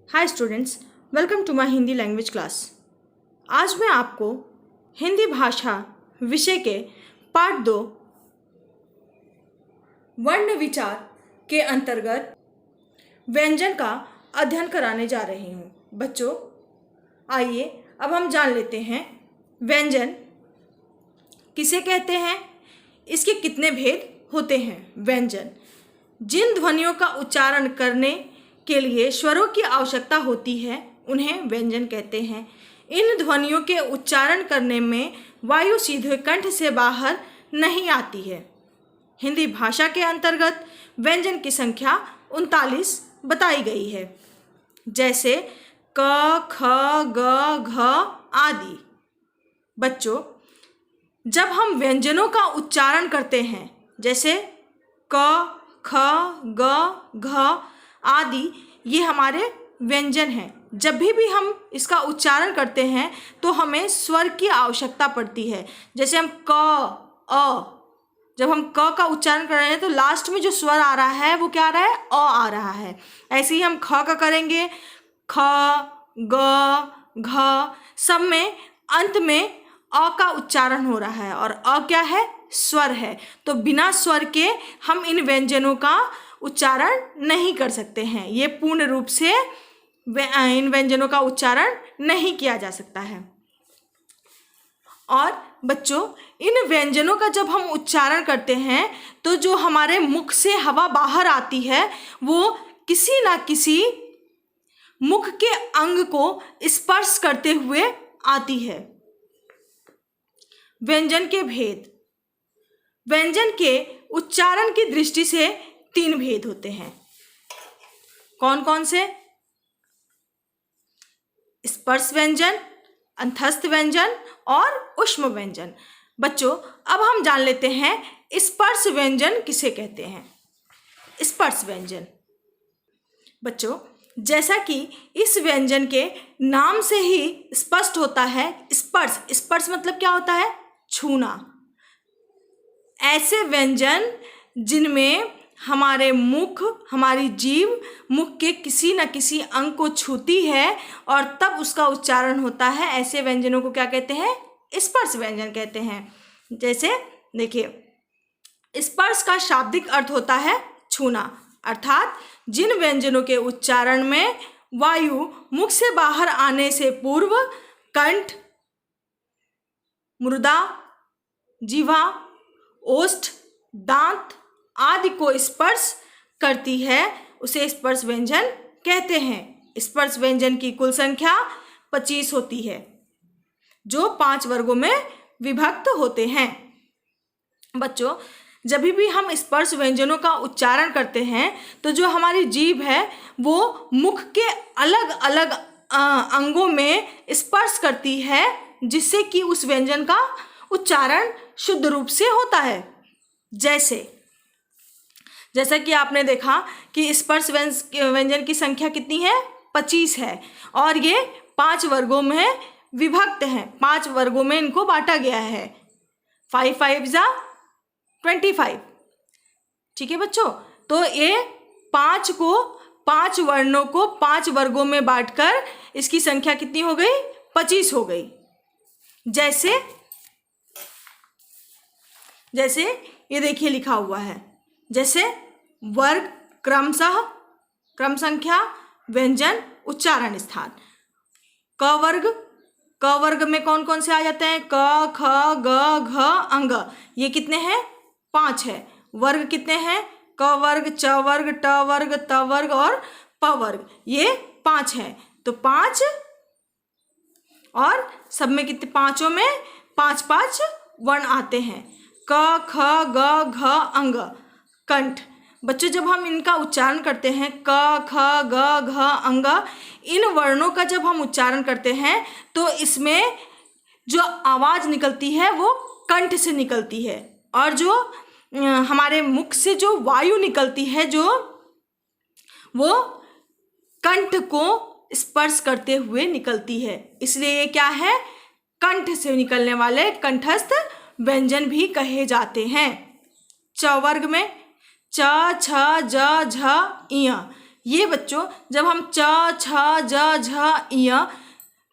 Hi students, welcome to my Hindi language class. आज मैं आपको हिंदी भाषा विषय के पार्ट 2 वर्ण विचार के अंतर्गत व्यंजन का अध्ययन कराने जा रही हूँ। बच्चों, आइए अब हम जान लेते हैं व्यंजन किसे कहते हैं, इसके कितने भेद होते हैं। व्यंजन जिन ध्वनियों का उच्चारण करने के लिए स्वरों की आवश्यकता होती है उन्हें व्यंजन कहते हैं। इन ध्वनियों के उच्चारण करने में वायु सीधे कंठ से बाहर नहीं आती है। हिंदी भाषा के अंतर्गत व्यंजन की संख्या 39 बताई गई है, जैसे क, ख, ग, घ आदि। बच्चों, जब हम व्यंजनों का उच्चारण करते हैं जैसे क, ख, ग, घ आदि, ये हमारे व्यंजन हैं। जब भी हम इसका उच्चारण करते हैं तो हमें स्वर की आवश्यकता पड़ती है। जैसे हम क, अ, जब हम क का उच्चारण कर रहे हैं तो लास्ट में जो स्वर आ रहा है वो क्या आ रहा है, अ आ रहा है। ऐसे ही हम ख का करेंगे, ख, ग, घ, सब में अंत में अ का उच्चारण हो रहा है और अ क्या है, स्वर है। तो बिना स्वर के हम इन व्यंजनों का उच्चारण नहीं कर सकते हैं। ये पूर्ण रूप से इन व्यंजनों का उच्चारण नहीं किया जा सकता है। और बच्चों, इन व्यंजनों का जब हम उच्चारण करते हैं तो जो हमारे मुख से हवा बाहर आती है वो किसी ना किसी मुख के अंग को स्पर्श करते हुए आती है। व्यंजन के भेद। व्यंजन के उच्चारण की दृष्टि से 3 भेद होते हैं। कौन कौन से? स्पर्श व्यंजन, अंतस्थ व्यंजन और ऊष्म व्यंजन। बच्चों, अब हम जान लेते हैं स्पर्श व्यंजन किसे कहते हैं। स्पर्श व्यंजन, बच्चों, जैसा कि इस व्यंजन के नाम से ही स्पष्ट होता है, स्पर्श, स्पर्श मतलब क्या होता है, छूना। ऐसे व्यंजन जिनमें हमारे मुख, हमारी जीभ मुख के किसी न किसी अंग को छूती है और तब उसका उच्चारण होता है, ऐसे व्यंजनों को क्या कहते हैं, स्पर्श व्यंजन कहते हैं। जैसे देखिए, स्पर्श का शाब्दिक अर्थ होता है छूना, अर्थात जिन व्यंजनों के उच्चारण में वायु मुख से बाहर आने से पूर्व कंठ, मुर्दा, जीवा, ओष्ठ, दांत आदि को स्पर्श करती है, उसे स्पर्श व्यंजन कहते हैं। स्पर्श व्यंजन की कुल संख्या 25 होती है, जो 5 वर्गों में विभक्त होते हैं। बच्चों, जब भी हम स्पर्श व्यंजनों का उच्चारण करते हैं तो जो हमारी जीभ है वो मुख के अलग अलग अंगों में स्पर्श करती है, जिससे कि उस व्यंजन का उच्चारण शुद्ध रूप से होता है। जैसा कि आपने देखा कि स्पर्श व्यंजन की संख्या कितनी है, 25 है और ये 5 वर्गों में विभक्त हैं। 5 वर्गों में इनको बांटा गया है। 5 5 जा 25। ठीक है बच्चों, तो ये 5 वर्णों को 5 वर्गों में बांटकर इसकी संख्या कितनी हो गई, 25 हो गई। जैसे ये देखिए लिखा हुआ है, जैसे वर्ग, क्रमशः, क्रम संख्या, व्यंजन, उच्चारण स्थान। क वर्ग में कौन कौन से आ जाते हैं, क, ख, ग, घ, अंग, ये कितने हैं, 5 है। वर्ग कितने हैं, क वर्ग, च वर्ग, ट वर्ग, त वर्ग और प वर्ग, ये 5 हैं। तो 5 और सब में कितने, पांचों में 5 वर्ण आते हैं। क, ख, ग, घ, अंग, कंठ। बच्चों, जब हम इनका उच्चारण करते हैं, क, ख, ग, घ, अंग, इन वर्णों का जब हम उच्चारण करते हैं तो इसमें जो आवाज़ निकलती है वो कंठ से निकलती है और जो हमारे मुख से जो वायु निकलती है जो वो कंठ को स्पर्श करते हुए निकलती है, इसलिए ये क्या है, कंठ से निकलने वाले कंठस्थ व्यंजन भी कहे जाते हैं। च वर्ग में च, छ, ज, झ, इय, ये बच्चों जब हम च, छ, ज, झ, य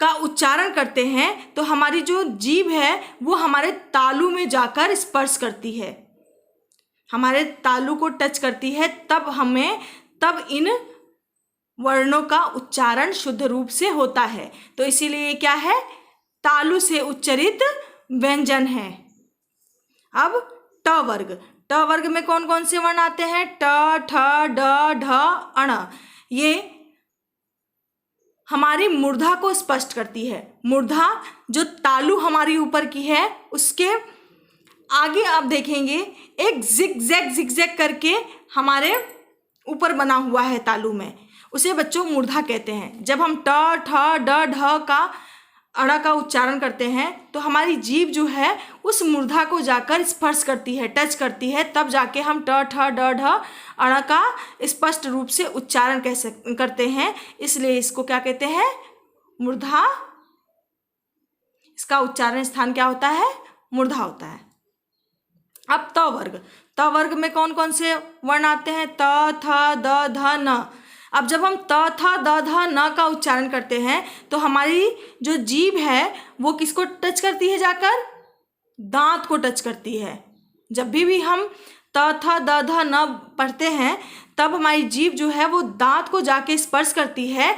का उच्चारण करते हैं तो हमारी जो जीभ है वो हमारे तालू में जाकर स्पर्श करती है, हमारे तालू को टच करती है, तब इन वर्णों का उच्चारण शुद्ध रूप से होता है। तो इसीलिए ये क्या है, तालु से उच्चरित व्यंजन है। अब ट वर्ग, ट वर्ग में कौन कौन से वर्ण आते हैं, ट, ठ, ड, ढ, अण। ये हमारी मूर्धा को स्पष्ट करती है। मूर्धा जो तालु हमारी ऊपर की है उसके आगे आप देखेंगे एक जिगजैग करके हमारे ऊपर बना हुआ है तालु में, उसे बच्चों मूर्धा कहते हैं। जब हम ट, ठ, ड, ढ का अड़ा का उच्चारण करते हैं तो हमारी जीभ जो है उस मूर्धा को जाकर स्पर्श करती है, टच करती है, तब जाके हम ट, ठ, ड, ढ अड़ा का स्पष्ट रूप से उच्चारण करते हैं। इसलिए इसको क्या कहते हैं, मूर्धा। इसका उच्चारण स्थान क्या होता है, मूर्धा होता है। अब त वर्ग, त वर्ग में कौन कौन से वर्ण आते हैं, त, थ, द, ध, न। अब जब हम त, थ, द, ध, न का उच्चारण करते हैं तो हमारी जो जीभ है वो किसको टच करती है, जाकर दांत को टच करती है। जब भी हम त, थ, द, ध, न पढ़ते हैं तब हमारी जीभ जो है वो दांत को जाके स्पर्श करती है,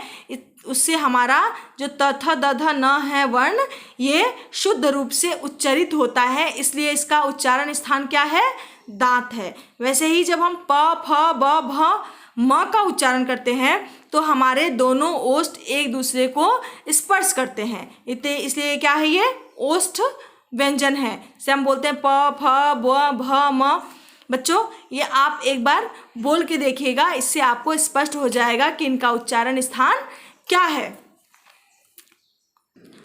उससे हमारा जो त, थ, द, ध, न है वर्ण ये शुद्ध रूप से उच्चरित होता है। इसलिए इसका उच्चारण स्थान क्या है, दांत है। वैसे ही जब हम प, फ, ब, भ, म का उच्चारण करते हैं तो हमारे दोनों ओष्ठ एक दूसरे को स्पर्श करते हैं, इसलिए क्या है, ये ओष्ठ व्यंजन है। से हम बोलते हैं प, फ, ब, भ, म। बच्चों ये आप एक बार बोल के देखिएगा, इससे आपको स्पष्ट हो जाएगा कि इनका उच्चारण स्थान क्या है।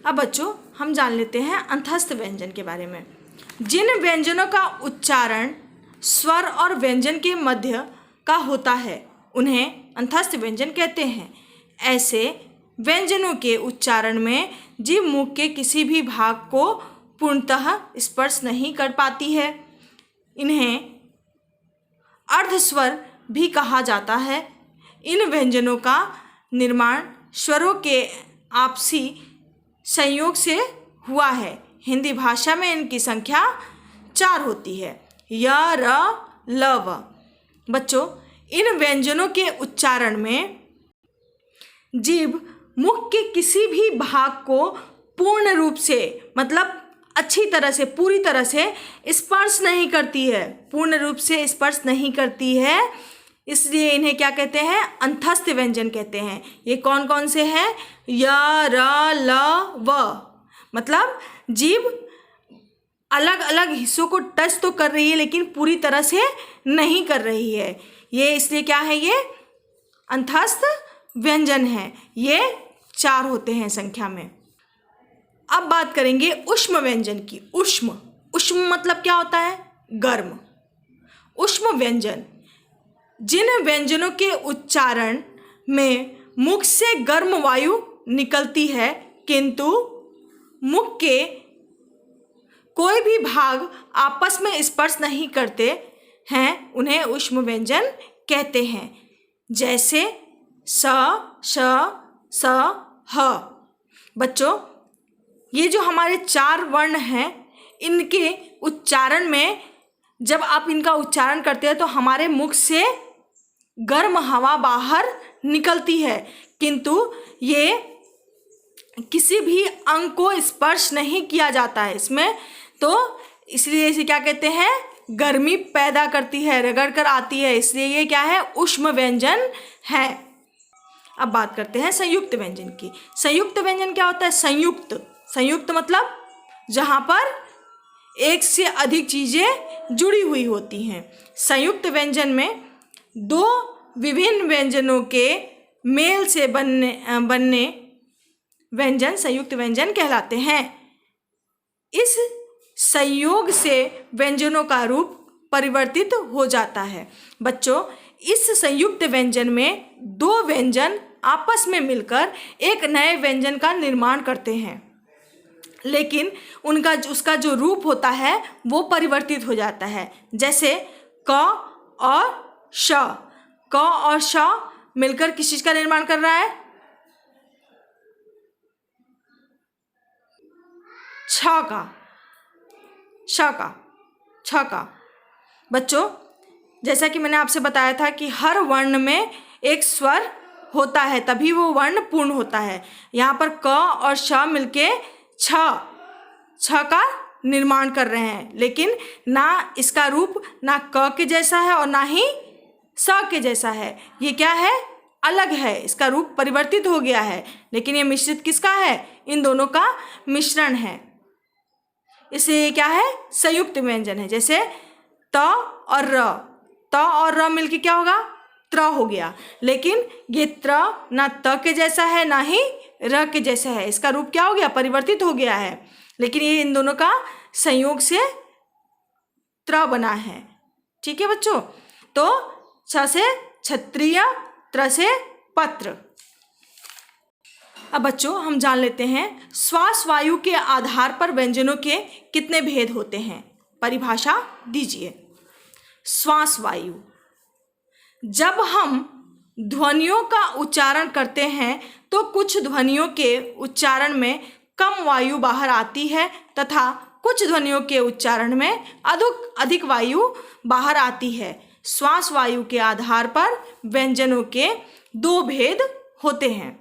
अब बच्चों हम जान लेते हैं अंतस्थ व्यंजन के बारे में। जिन व्यंजनों का उच्चारण स्वर और व्यंजन के मध्य का होता है उन्हें अंतस्थ व्यंजन कहते हैं। ऐसे व्यंजनों के उच्चारण में जीभ मुख के किसी भी भाग को पूर्णतः स्पर्श नहीं कर पाती है। इन्हें अर्धस्वर भी कहा जाता है। इन व्यंजनों का निर्माण स्वरों के आपसी संयोग से हुआ है। हिंदी भाषा में इनकी संख्या 4 होती है, य, र, ल, व। बच्चों इन व्यंजनों के उच्चारण में जीभ मुख के किसी भी भाग को पूर्ण रूप से, मतलब अच्छी तरह से, पूरी तरह से स्पर्श नहीं करती है, पूर्ण रूप से स्पर्श नहीं करती है। इसलिए इन्हें क्या कहते हैं, अंतस्थ व्यंजन कहते हैं। ये कौन कौन से हैं, य, र, ल, व। मतलब जीभ अलग अलग हिस्सों को टच तो कर रही है लेकिन पूरी तरह से नहीं कर रही है। ये इसलिए क्या है, ये अंतस्थ व्यंजन है। ये 4 होते हैं संख्या में। अब बात करेंगे ऊष्म व्यंजन की। ऊष्म, ऊष्म मतलब क्या होता है, गर्म। ऊष्म व्यंजन, जिन व्यंजनों के उच्चारण में मुख से गर्म वायु निकलती है किंतु मुख के कोई भी भाग आपस में स्पर्श नहीं करते हैं, उन्हें ऊष्म व्यंजन कहते हैं। जैसे स, श, स, ह। बच्चों ये जो हमारे 4 वर्ण हैं इनके उच्चारण में जब आप इनका उच्चारण करते हैं तो हमारे मुख से गर्म हवा बाहर निकलती है, किंतु ये किसी भी अंग को स्पर्श नहीं किया जाता है इसमें, तो इसलिए इसे क्या कहते हैं, गर्मी पैदा करती है, रगड़ कर आती है, इसलिए ये क्या है, ऊष्म व्यंजन है। अब बात करते हैं संयुक्त व्यंजन की। संयुक्त व्यंजन क्या होता है, संयुक्त, संयुक्त मतलब जहाँ पर एक से अधिक चीज़ें जुड़ी हुई होती हैं। संयुक्त व्यंजन में 2 विभिन्न व्यंजनों के मेल से बनने व्यंजन संयुक्त व्यंजन कहलाते हैं। इस संयोग से व्यंजनों का रूप परिवर्तित हो जाता है। बच्चों इस संयुक्त व्यंजन में 2 व्यंजन आपस में मिलकर एक नए व्यंजन का निर्माण करते हैं, लेकिन उसका जो रूप होता है वो परिवर्तित हो जाता है। जैसे क और श, क और श मिलकर किस चीज का निर्माण कर रहा है? छ का, श का, छ का। बच्चों, जैसा कि मैंने आपसे बताया था कि हर वर्ण में एक स्वर होता है, तभी वो वर्ण पूर्ण होता है। यहाँ पर क और श मिलके छ का निर्माण कर रहे हैं, लेकिन ना इसका रूप ना क के जैसा है और ना ही स के जैसा है। ये क्या है? अलग है, इसका रूप परिवर्तित हो गया है, लेकिन ये मिश्रित किसका है? इन दोनों का मिश्रण है। इसलिए ये क्या है? संयुक्त व्यंजन है। जैसे त और र मिलके क्या होगा? त्र हो गया, लेकिन ये त्र ना त के जैसा है ना ही र के जैसा है। इसका रूप क्या हो गया? परिवर्तित हो गया है, लेकिन ये इन दोनों का संयोग से त्र बना है। ठीक है बच्चों, तो छ से क्षत्रिय, त्र से पत्र। अब बच्चों हम जान लेते हैं श्वास वायु के आधार पर व्यंजनों के कितने भेद होते हैं। परिभाषा दीजिए। श्वास वायु, जब हम ध्वनियों का उच्चारण करते हैं तो कुछ ध्वनियों के उच्चारण में कम वायु बाहर आती है तथा कुछ ध्वनियों के उच्चारण में अधिक वायु बाहर आती है। श्वास वायु के आधार पर व्यंजनों के दो भेद होते हैं।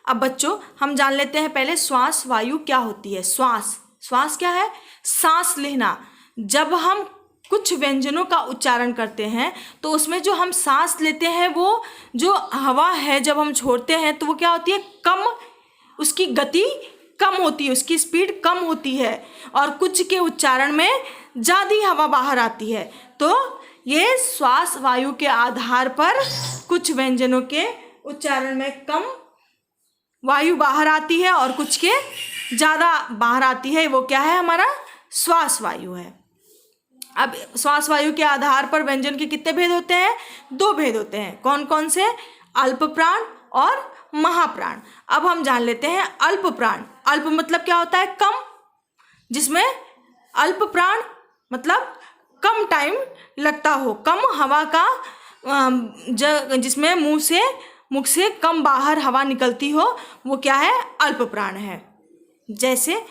अब बच्चों हम जान लेते हैं पहले श्वास वायु क्या होती है। श्वास क्या है? सांस लेना। जब हम कुछ व्यंजनों का उच्चारण करते हैं तो उसमें जो हम सांस लेते हैं वो जो हवा है जब हम छोड़ते हैं तो वो क्या होती है? कम, उसकी गति कम होती है, उसकी स्पीड कम होती है, और कुछ के उच्चारण में ज़्यादा हवा बाहर आती है। तो ये श्वास वायु के आधार पर कुछ व्यंजनों के उच्चारण में कम वायु बाहर आती है और कुछ के ज़्यादा बाहर आती है। वो क्या है? हमारा श्वास वायु है। अब श्वास वायु के आधार पर व्यंजन के कितने भेद होते हैं? दो भेद होते हैं। कौन कौन से? अल्प प्राण और महाप्राण। अब हम जान लेते हैं अल्प प्राण। अल्प मतलब क्या होता है? कम, जिसमें अल्प प्राण मतलब कम टाइम लगता हो, कम हवा का जिसमें मुख से कम बाहर हवा निकलती हो, वो क्या है? अल्प प्राण है। जैसे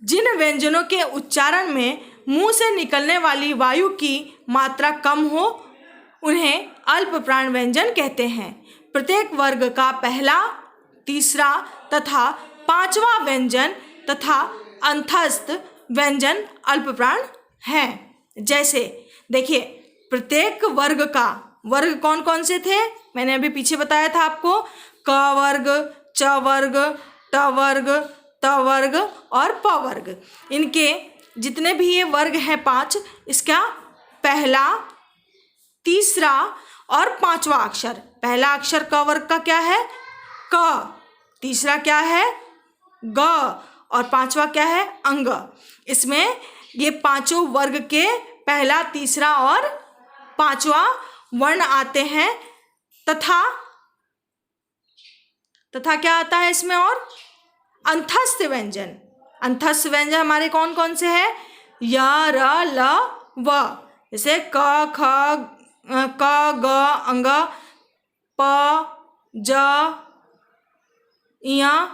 जिन व्यंजनों के उच्चारण में मुंह से निकलने वाली वायु की मात्रा कम हो उन्हें अल्प प्राण व्यंजन कहते हैं। प्रत्येक वर्ग का पहला, तीसरा तथा पांचवा व्यंजन तथा अंतस्थ व्यंजन अल्प प्राण हैं। जैसे देखिए, प्रत्येक वर्ग का, वर्ग कौन कौन से थे? मैंने अभी पीछे बताया था आपको। क वर्ग, च वर्ग, ट वर्ग, त वर्ग और प वर्ग। इनके जितने भी ये वर्ग हैं 5, इसका पहला, तीसरा और पांचवा अक्षर। पहला अक्षर क वर्ग का क्या है? क। तीसरा क्या है? ग। और पांचवा क्या है? अंग। इसमें ये पांचों वर्ग के पहला, तीसरा और पांचवा वर्ण आते हैं तथा क्या आता है इसमें? और अंतस्थ व्यंजन। अंतस्थ व्यंजन हमारे कौन कौन से हैं? य, र, ल, व। जैसे क, ख, क, ग, अंग, प, ज, य।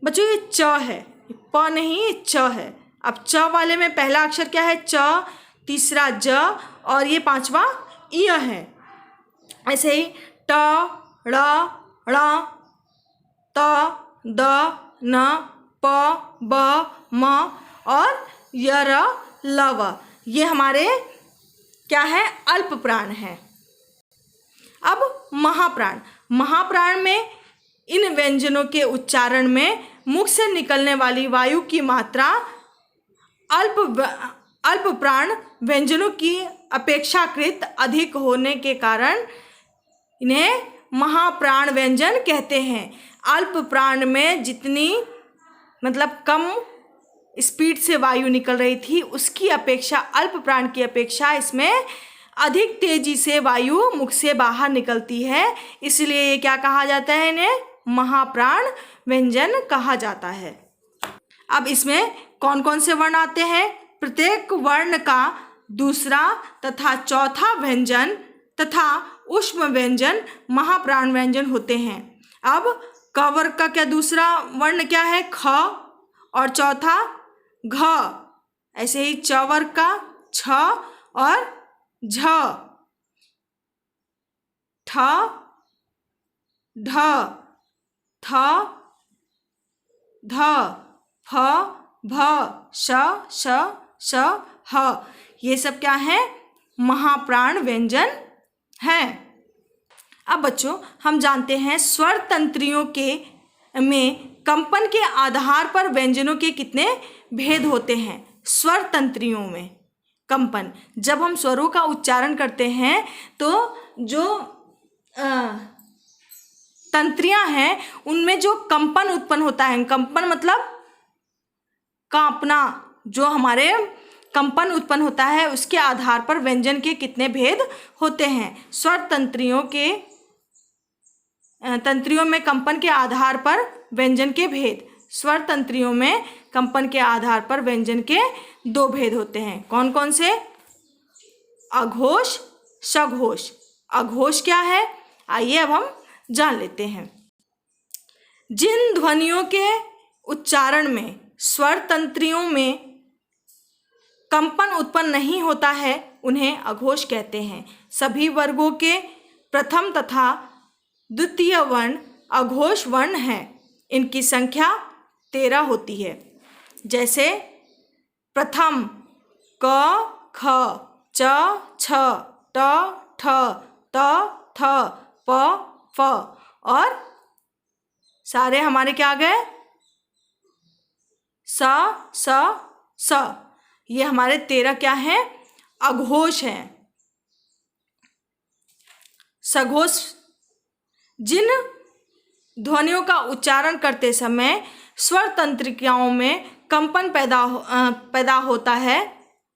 बच्चों ये च है, प नहीं, ये च है। अब च वाले में पहला अक्षर क्या है? च, तीसरा ज और ये पांचवा य है। ऐसे ही ट, ड़, ण, त, द, न, प, ब, म और य, र, ल, व। ये हमारे क्या है? अल्प प्राण है। अब महाप्राण। महाप्राण में इन व्यंजनों के उच्चारण में मुख से निकलने वाली वायु की मात्रा अल्प प्राण व्यंजनों की अपेक्षाकृत अधिक होने के कारण इन्हें महाप्राण व्यंजन कहते हैं। अल्प प्राण में जितनी मतलब कम स्पीड से वायु निकल रही थी उसकी अपेक्षा, अल्प प्राण की अपेक्षा इसमें अधिक तेजी से वायु मुख से बाहर निकलती है, इसलिए ये क्या कहा जाता है? इन्हें महाप्राण व्यंजन कहा जाता है। अब इसमें कौन कौन से वर्ण आते हैं? प्रत्येक वर्ण का दूसरा तथा चौथा व्यंजन तथा ऊष्म व्यंजन महाप्राण व्यंजन होते हैं। अब क वर्ग का क्या दूसरा वर्ण क्या है? ख, और चौथा घ। ऐसे ही च वर्ग का छ और झ, ठ, ढ, थ, ध, फ, भ, श, श, श, ह। ये सब क्या है? महाप्राण व्यंजन हैं। अब बच्चों हम जानते हैं स्वर तंत्रियों के में कंपन के आधार पर व्यंजनों के कितने भेद होते हैं। स्वर तंत्रियों में कंपन, जब हम स्वरों का उच्चारण करते हैं तो जो तंत्रियां हैं उनमें जो कंपन उत्पन्न होता है, कंपन मतलब कांपना, जो हमारे कंपन उत्पन्न होता है उसके आधार पर व्यंजन के कितने भेद होते हैं। स्वर तंत्रियों में कंपन के आधार पर व्यंजन के भेद। स्वर तंत्रियों में कंपन के आधार पर व्यंजन के 2 भेद होते हैं। कौन कौन से? अघोष, सघोष। अघोष क्या है? आइए अब हम जान लेते हैं। जिन ध्वनियों के उच्चारण में स्वर तंत्रियों में कंपन उत्पन्न नहीं होता है उन्हें अघोष कहते हैं। सभी वर्गों के प्रथम तथा द्वितीय वर्ण अघोष वर्ण हैं। इनकी संख्या 13 होती है। जैसे प्रथम क, ख, च, छ, ट, ठ, त, थ, प, फ, और सारे हमारे क्या आ गए? स, स, स। ये हमारे 13 क्या हैं? अघोष हैं। सघोष जिन ध्वनियों का उच्चारण करते समय स्वर तंत्रिकाओं में कंपन पैदा होता है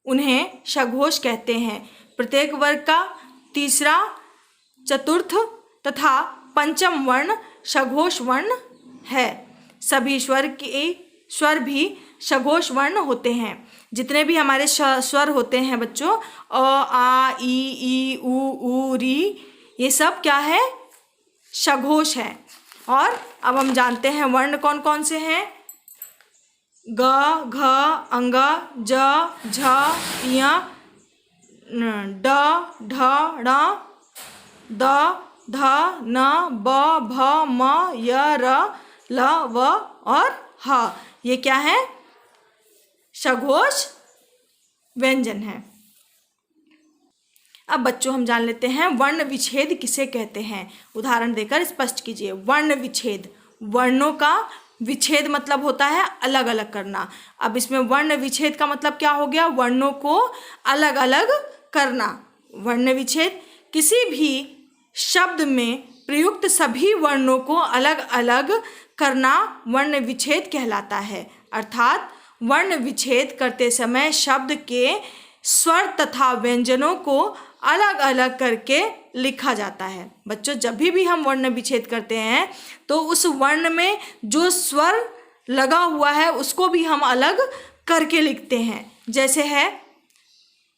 उन्हें सघोष कहते हैं। प्रत्येक वर्ग का तीसरा, चतुर्थ तथा पंचम वर्ण सघोष वर्ण है। सभी स्वर भी सघोष वर्ण होते हैं। जितने भी हमारे स्वर होते हैं बच्चों, अ, आ, ई, उ, री, ये सब क्या है? सघोष है। और अब हम जानते हैं वर्ण कौन कौन से हैं। ग, घ, अंग, ज, झ, ञ, ड, ढ, ण, द, ध, न, ब, भ, म, य, र, ल, व और ह। ये क्या है? सघोष व्यंजन है। अब बच्चों हम जान लेते हैं वर्ण विच्छेद किसे कहते हैं। उदाहरण देकर स्पष्ट कीजिए। वर्ण विच्छेद, वर्णों का विच्छेद मतलब होता है अलग अलग करना। अब इसमें वर्ण विच्छेद का मतलब क्या हो गया? वर्णों को अलग अलग करना। वर्ण विच्छेद किसी भी शब्द में प्रयुक्त सभी वर्णों को अलग अलग करना वर्ण विच्छेद कहलाता है। अर्थात वर्ण विच्छेद करते समय शब्द के स्वर तथा व्यंजनों को अलग अलग करके लिखा जाता है। बच्चों जब भी हम वर्ण विच्छेद करते हैं तो उस वर्ण में जो स्वर लगा हुआ है उसको भी हम अलग करके लिखते हैं। जैसे है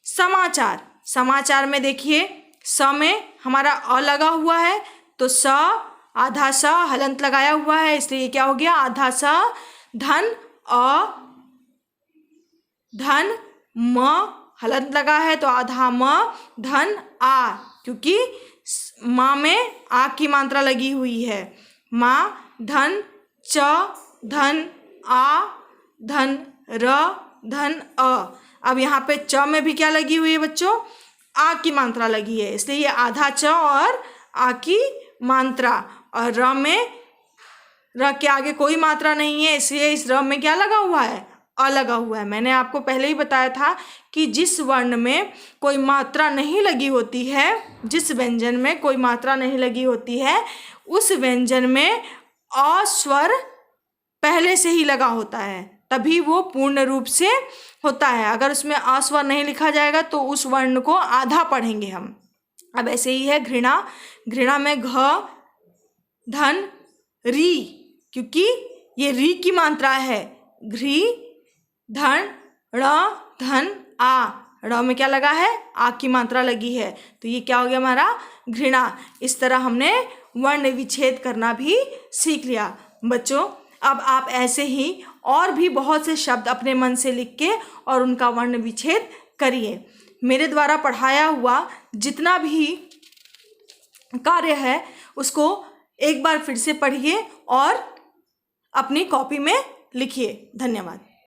समाचार। समाचार में देखिए स में हमारा अ लगा हुआ है तो स, आधा स हलंत लगाया हुआ है, इसलिए क्या हो गया? आधा स, धन अ, धन म हलंत लगा है तो आधा म, धन आ, क्योंकि माँ में आ की मात्रा लगी हुई है। माँ, धन च, धन आ, धन र, धन अ। अब यहाँ पे च में भी क्या लगी हुई है बच्चों? आ की मात्रा लगी है, इसलिए ये आधा च और आ की मात्रा। और र में, र के आगे कोई मात्रा नहीं है, इसलिए इस र में क्या लगा हुआ है? अ लगा हुआ है। मैंने आपको पहले ही बताया था कि जिस वर्ण में कोई मात्रा नहीं लगी होती है, जिस व्यंजन में कोई मात्रा नहीं लगी होती है, उस व्यंजन में अ स्वर पहले से ही लगा होता है, तभी वो पूर्ण रूप से होता है। अगर उसमें अ स्वर नहीं लिखा जाएगा तो उस वर्ण को आधा पढ़ेंगे हम। अब ऐसे ही है घृणा। घृणा में घ, धन, री, क्योंकि ये री की मात्रा है। घृ, धन, ण, धन, आ, ड़ में क्या लगा है, आ की मात्रा लगी है, तो ये क्या हो गया हमारा घृणा। इस तरह हमने वर्ण विच्छेद करना भी सीख लिया। बच्चों अब आप ऐसे ही और भी बहुत से शब्द अपने मन से लिख के और उनका वर्ण विच्छेद करिए। मेरे द्वारा पढ़ाया हुआ जितना भी कार्य है उसको एक बार फिर से पढ़िए और अपनी कॉपी में लिखिए। धन्यवाद।